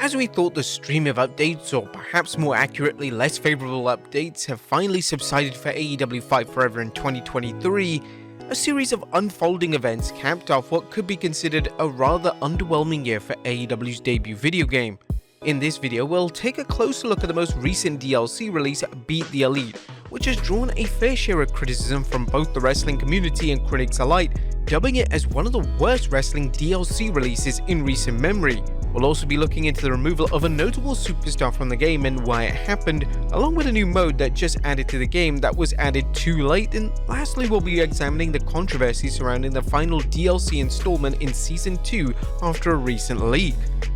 As we thought the stream of updates, or perhaps more accurately less favourable updates, have finally subsided for AEW Fight Forever in 2023, a series of unfolding events capped off what could be considered a rather underwhelming year for AEW's debut video game. In this video, we'll take a closer look at the most recent DLC release, Beat the Elite, which has drawn a fair share of criticism from both the wrestling community and critics alike, dubbing it as one of the worst wrestling DLC releases in recent memory. We'll also be looking into the removal of a notable superstar from the game and why it happened, along with a new mode that just added to the game that was added too late, and lastly we'll be examining the controversy surrounding the final DLC installment in Season 2 after a recent leak.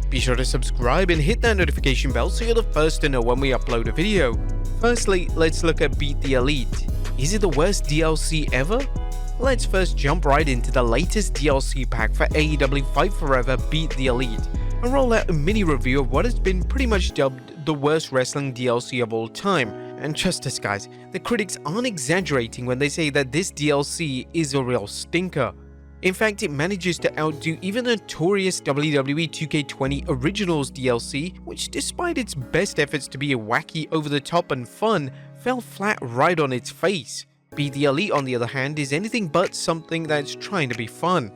Be sure to subscribe and hit that notification bell so you're the first to know when we upload a video. Firstly, let's look at Beat the Elite. Is it the worst DLC ever? Let's first jump right into the latest DLC pack for AEW Fight Forever Beat the Elite, and roll out a mini review of what has been pretty much dubbed the worst wrestling DLC of all time. And trust us guys, the critics aren't exaggerating when they say that this DLC is a real stinker. In fact, it manages to outdo even the notorious WWE 2K20 Originals DLC, which despite its best efforts to be wacky, over the top and fun, fell flat right on its face. Beat the Elite, on the other hand, is anything but something that's trying to be fun.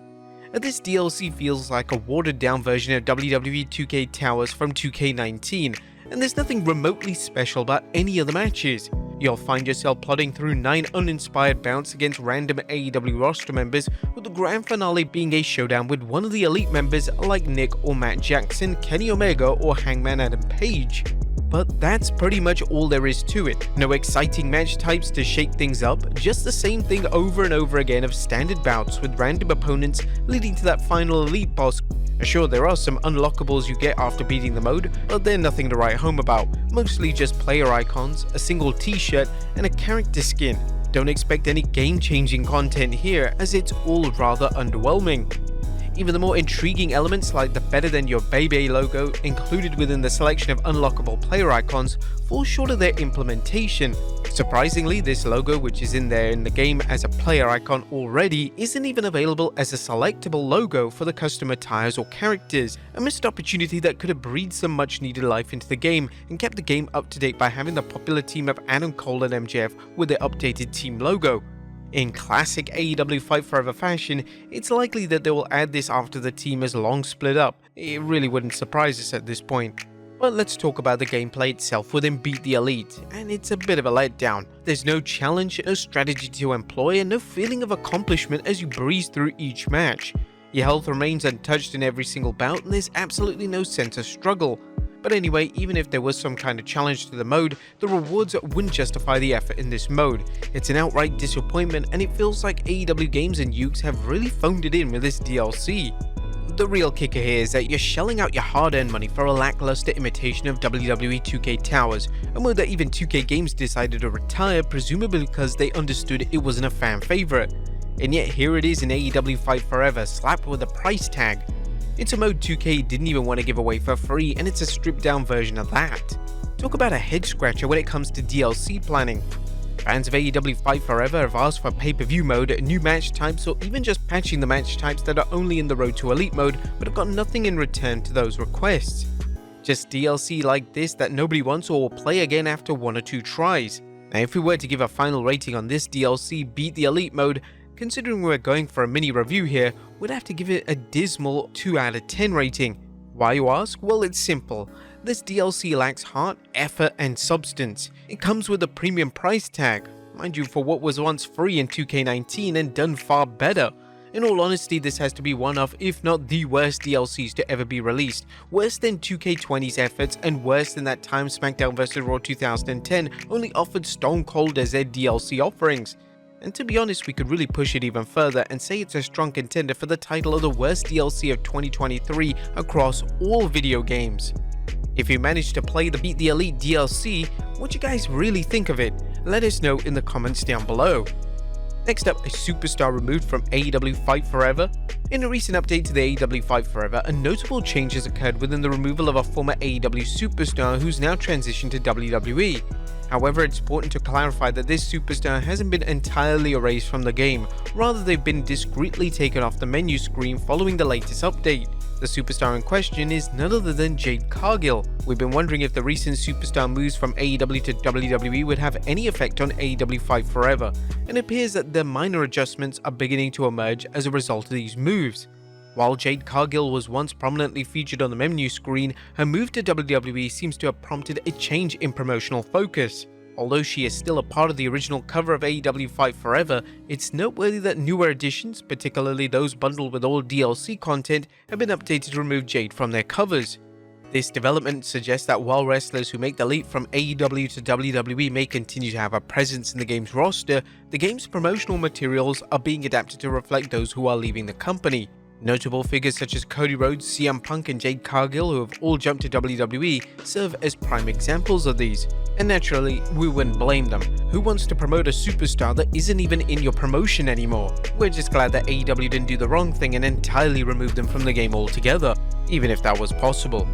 This DLC feels like a watered down version of WWE 2K Towers from 2K19, and there's nothing remotely special about any of the matches. You'll find yourself plodding through 9 uninspired bouts against random AEW roster members, with the grand finale being a showdown with one of the Elite members like Nick or Matt Jackson, Kenny Omega or Hangman Adam Page. But that's pretty much all there is to it. No exciting match types to shake things up, just the same thing over and over again of standard bouts with random opponents leading to that final Elite boss. Sure, there are some unlockables you get after beating the mode, but they're nothing to write home about, mostly just player icons, a single t-shirt, and a character skin. Don't expect any game-changing content here, as it's all rather underwhelming. Even the more intriguing elements like the Better Than Your Baby logo included within the selection of unlockable player icons fall short of their implementation. Surprisingly, this logo, which is in the game as a player icon already, isn't even available as a selectable logo for the custom attires or characters, a missed opportunity that could have breathed some much needed life into the game and kept the game up to date by having the popular team of Adam Cole and MJF with their updated team logo. In classic AEW Fight Forever fashion, it's likely that they will add this after the team has long split up. It really wouldn't surprise us at this point. But let's talk about the gameplay itself within Beat the Elite, and it's a bit of a letdown. There's no challenge, no strategy to employ, and no feeling of accomplishment as you breeze through each match. Your health remains untouched in every single bout, and there's absolutely no sense of struggle. But anyway, even if there was some kind of challenge to the mode, the rewards wouldn't justify the effort in this mode. It's an outright disappointment, and it feels like AEW Games and Ukes have really phoned it in with this DLC. The real kicker here is that you're shelling out your hard-earned money for a lackluster imitation of WWE 2K Towers, a mode that even 2K Games decided to retire, presumably because they understood it wasn't a fan favorite. And yet here it is in AEW Fight Forever, slapped with a price tag. It's a mode 2K didn't even want to give away for free, and it's a stripped down version of that. Talk about a head scratcher when it comes to DLC planning. Fans of AEW Fight Forever have asked for pay-per-view mode, new match types, or even just patching the match types that are only in the Road to Elite mode, but have got nothing in return to those requests. Just DLC like this that nobody wants or will play again after 1 or 2 tries. Now if we were to give a final rating on this DLC Beat the Elite mode, considering we're going for a mini review here, we'd have to give it a dismal 2 out of 10 rating. Why, you ask? Well, it's simple. This DLC lacks heart, effort, and substance. It comes with a premium price tag, mind you, for what was once free in 2K19 and done far better. In all honesty, this has to be one of, if not the worst DLCs to ever be released, worse than 2K20's efforts, and worse than that time SmackDown vs. Raw 2010 only offered Stone Cold as their DLC offerings. And to be honest, we could really push it even further and say it's a strong contender for the title of the worst DLC of 2023 across all video games. If you managed to play the Beat the Elite DLC, what you guys really think of it? Let us know in the comments down below. Next up, a superstar removed from AEW Fight Forever. In a recent update to the AEW Fight Forever, a notable change has occurred within the removal of a former AEW superstar who's now transitioned to WWE. However, it's important to clarify that this superstar hasn't been entirely erased from the game, rather they've been discreetly taken off the menu screen following the latest update. The superstar in question is none other than Jade Cargill. We've been wondering if the recent superstar moves from AEW to WWE would have any effect on AEW Fight Forever, and it appears that the minor adjustments are beginning to emerge as a result of these moves. While Jade Cargill was once prominently featured on the menu screen, her move to WWE seems to have prompted a change in promotional focus. Although she is still a part of the original cover of AEW Fight Forever, it's noteworthy that newer additions, particularly those bundled with all DLC content, have been updated to remove Jade from their covers. This development suggests that while wrestlers who make the leap from AEW to WWE may continue to have a presence in the game's roster, the game's promotional materials are being adapted to reflect those who are leaving the company. Notable figures such as Cody Rhodes, CM Punk and Jade Cargill, who have all jumped to WWE, serve as prime examples of these. And naturally, we wouldn't blame them. Who wants to promote a superstar that isn't even in your promotion anymore? We're just glad that AEW didn't do the wrong thing and entirely remove them from the game altogether, even if that was possible.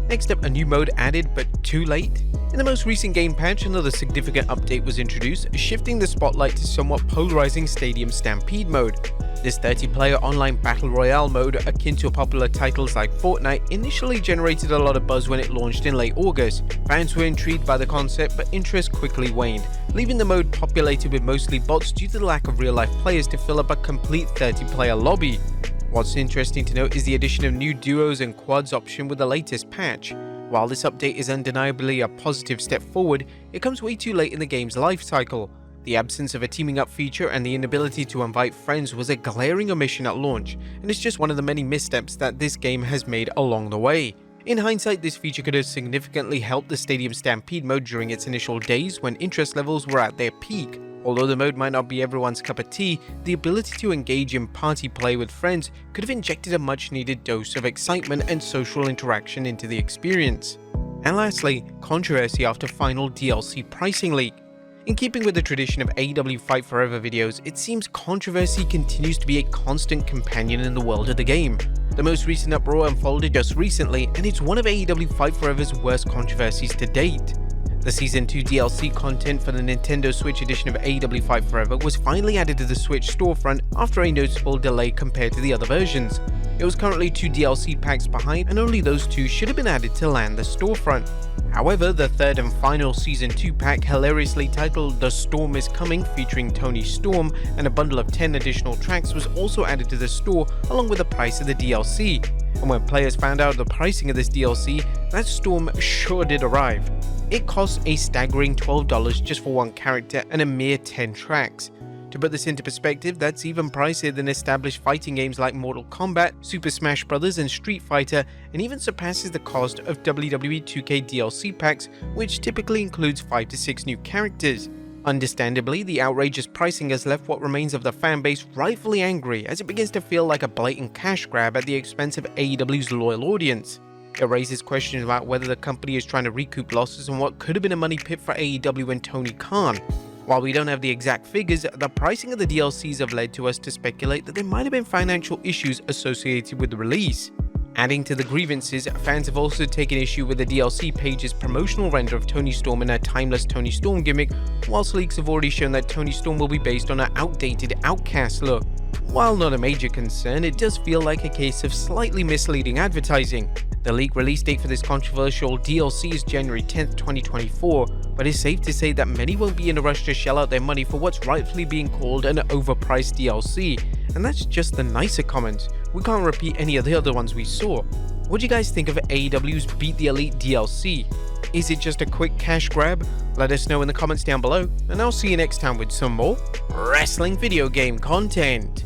Next up, a new mode added, but too late. In the most recent game patch, another significant update was introduced, shifting the spotlight to somewhat polarizing Stadium Stampede mode. This 30-player online battle royale mode, akin to popular titles like Fortnite, initially generated a lot of buzz when it launched in late August. Fans were intrigued by the concept, but interest quickly waned, leaving the mode populated with mostly bots due to the lack of real-life players to fill up a complete 30-player lobby. What's interesting to note is the addition of new duos and quads option with the latest patch. While this update is undeniably a positive step forward, it comes way too late in the game's life cycle. The absence of a teaming up feature and the inability to invite friends was a glaring omission at launch, and it's just one of the many missteps that this game has made along the way. In hindsight, this feature could have significantly helped the Stadium Stampede mode during its initial days when interest levels were at their peak. Although the mode might not be everyone's cup of tea, the ability to engage in party play with friends could have injected a much needed dose of excitement and social interaction into the experience. And lastly, controversy after final DLC pricing leak. In keeping with the tradition of AEW Fight Forever videos, it seems controversy continues to be a constant companion in the world of the game. The most recent uproar unfolded just recently, and it's one of AEW Fight Forever's worst controversies to date. The Season 2 DLC content for the Nintendo Switch edition of AEW Fight Forever was finally added to the Switch storefront after a noticeable delay compared to the other versions. It was currently 2 DLC packs behind, and only those 2 should have been added to land the storefront. However, the third and final Season 2 pack, hilariously titled The Storm is Coming, featuring Tony Storm, and a bundle of 10 additional tracks was also added to the store along with the price of the DLC. And when players found out the pricing of this DLC, that Storm sure did arrive. It costs a staggering $12 just for one character and a mere 10 tracks. To put this into perspective, that's even pricier than established fighting games like Mortal Kombat, Super Smash Bros. And Street Fighter, and even surpasses the cost of WWE 2K DLC packs, which typically includes 5 to 6 new characters. Understandably, the outrageous pricing has left what remains of the fanbase rightfully angry, as it begins to feel like a blatant cash grab at the expense of AEW's loyal audience. It raises questions about whether the company is trying to recoup losses and what could have been a money pit for AEW and Tony Khan. While we don't have the exact figures, the pricing of the DLCs have led to us to speculate that there might have been financial issues associated with the release. Adding to the grievances, fans have also taken issue with the DLC page's promotional render of Tony Storm and her timeless Tony Storm gimmick, whilst leaks have already shown that Tony Storm will be based on an outdated Outcast look. While not a major concern, it does feel like a case of slightly misleading advertising. The leaked release date for this controversial DLC is January 10th, 2024, but it's safe to say that many won't be in a rush to shell out their money for what's rightfully being called an overpriced DLC, and that's just the nicer comments. We can't repeat any of the other ones we saw. What do you guys think of AEW's Beat the Elite DLC? Is it just a quick cash grab? Let us know in the comments down below, and I'll see you next time with some more wrestling video game content.